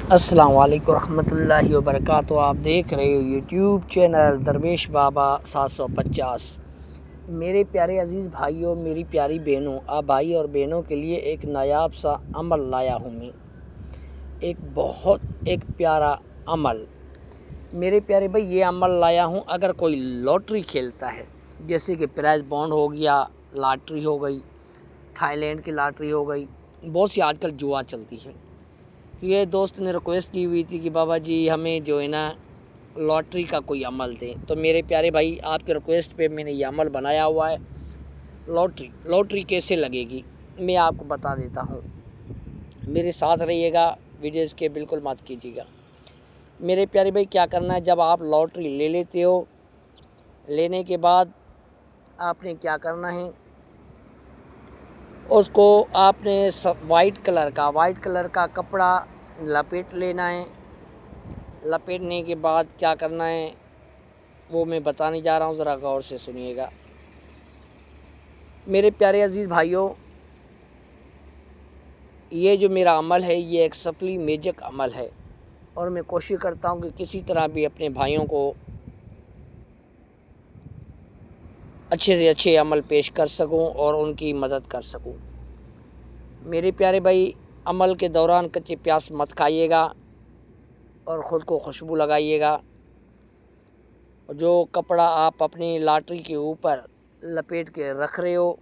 السلام علیکم ورحمۃ اللہ وبرکاتہ۔ آپ دیکھ رہے ہو یوٹیوب چینل درویش بابا 750۔ میرے پیارے عزیز بھائیوں، میری پیاری بہنوں، آپ بھائی اور بہنوں کے لیے ایک نایاب سا عمل لایا ہوں میں، ایک پیارا عمل۔ میرے پیارے بھائی، یہ عمل لایا ہوں اگر کوئی لاٹری کھیلتا ہے، جیسے کہ پرائز بانڈ ہو گیا، لاٹری ہو گئی، تھائی لینڈ کی لاٹری ہو گئی، بہت سی آج کل جوا چلتی ہے۔ یہ دوست نے ریکویسٹ کی ہوئی تھی کہ بابا جی ہمیں جو ہے نا لاٹری کا کوئی عمل دیں، تو میرے پیارے بھائی آپ کے ریکویسٹ پہ میں نے یہ عمل بنایا ہوا ہے۔ لاٹری کیسے لگے گی میں آپ کو بتا دیتا ہوں، میرے ساتھ رہیے گا، ویڈیوز کے بالکل مت کیجیے گا۔ میرے پیارے بھائی کیا کرنا ہے، جب آپ لاٹری لے لیتے ہو، لینے کے بعد آپ نے کیا کرنا ہے، اس کو آپ نے وائٹ کلر کا کپڑا لپیٹ لینا ہے۔ لپیٹنے کے بعد کیا کرنا ہے وہ میں بتانے جا رہا ہوں، ذرا غور سے سنیے گا۔ میرے پیارے عزیز بھائیوں، یہ جو میرا عمل ہے یہ ایک سفلی میجک عمل ہے، اور میں کوشش کرتا ہوں کہ کسی طرح بھی اپنے بھائیوں کو اچھے سے اچھے عمل پیش کر سکوں اور ان کی مدد کر سکوں۔ میرے پیارے بھائی، عمل کے دوران کچے پیاز مت کھائیے گا اور خود کو خوشبو لگائیے گا۔ جو کپڑا آپ اپنی لاٹری کے اوپر لپیٹ کے رکھ رہے ہو،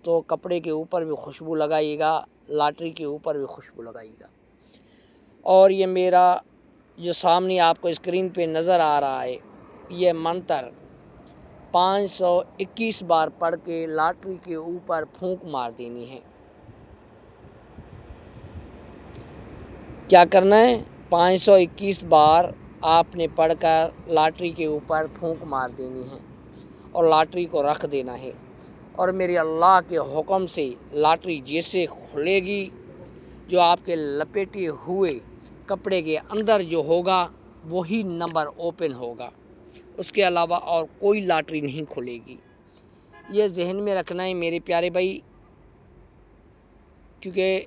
تو کپڑے کے اوپر بھی خوشبو لگائیے گا، لاٹری کے اوپر بھی خوشبو لگائیے گا۔ اور یہ میرا جو سامنے آپ کو اسکرین پہ نظر آ رہا ہے، یہ منتر 521 بار پڑھ کے لاٹری کے اوپر پھونک مار دینی ہے۔ کیا کرنا ہے، 521 بار آپ نے پڑھ کر لاٹری کے اوپر پھونک مار دینی ہے اور لاٹری کو رکھ دینا ہے، اور میرے اللہ کے حکم سے لاٹری جیسے کھلے گی، جو آپ کے لپیٹے ہوئے کپڑے کے اندر جو ہوگا وہی نمبر اوپن ہوگا، اس کے علاوہ اور کوئی لاٹری نہیں کھلے گی۔ یہ ذہن میں رکھنا ہے میرے پیارے بھائی، کیونکہ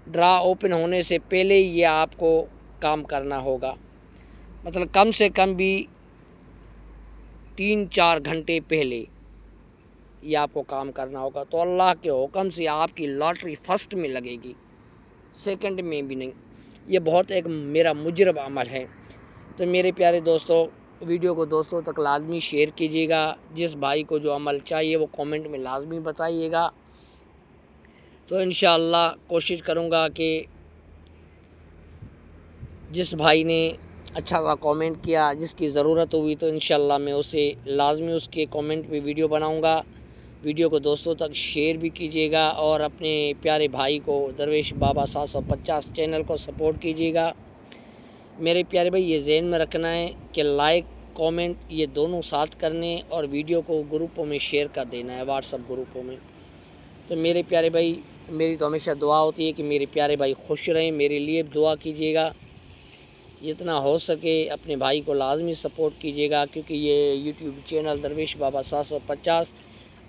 ڈرا اوپن ہونے سے پہلے یہ آپ کو کام کرنا ہوگا، مطلب کم سے کم بھی 3-4 گھنٹے پہلے یہ آپ کو کام کرنا ہوگا، تو اللہ کے حکم سے آپ کی لاٹری فرسٹ میں لگے گی، سیکنڈ میں بھی نہیں۔ یہ بہت ایک میرا مجرب عمل ہے۔ تو میرے پیارے دوستو، ویڈیو کو دوستوں تک لازمی شیئر کیجیے گا۔ جس بھائی کو جو عمل چاہیے وہ کومنٹ میں لازمی بتائیے گا، تو انشاءاللہ کوشش کروں گا کہ جس بھائی نے اچھا سا کومنٹ کیا، جس کی ضرورت ہوئی، تو انشاءاللہ میں اسے لازمی اس کے کومنٹ پہ ویڈیو بناؤں گا۔ ویڈیو کو دوستوں تک شیئر بھی کیجیے گا، اور اپنے پیارے بھائی کو درویش بابا 750 چینل کو سپورٹ کیجیے گا۔ میرے پیارے بھائی، یہ ذہن میں رکھنا ہے کہ لائک کومنٹ یہ دونوں ساتھ کرنے، اور ویڈیو کو گروپوں میں شیئر کر دینا ہے، واٹس ایپ گروپوں میں۔ تو میرے پیارے بھائی، میری تو ہمیشہ دعا ہوتی ہے کہ میرے پیارے بھائی خوش رہیں، میرے لیے دعا کیجیے گا۔ جتنا ہو سکے اپنے بھائی کو لازمی سپورٹ کیجیے گا، کیونکہ یہ یوٹیوب چینل درویش بابا 750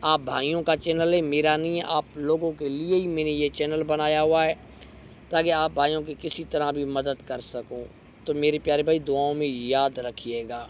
آپ بھائیوں کا چینل ہے، میرا نہیں ہے۔ آپ لوگوں کے لیے ہی میں نے یہ چینل بنایا ہوا ہے، تاکہ آپ بھائیوں کی کسی طرح بھی مدد کر سکوں۔ تو میرے پیارے بھائی، دعاؤں میں یاد رکھیے گا۔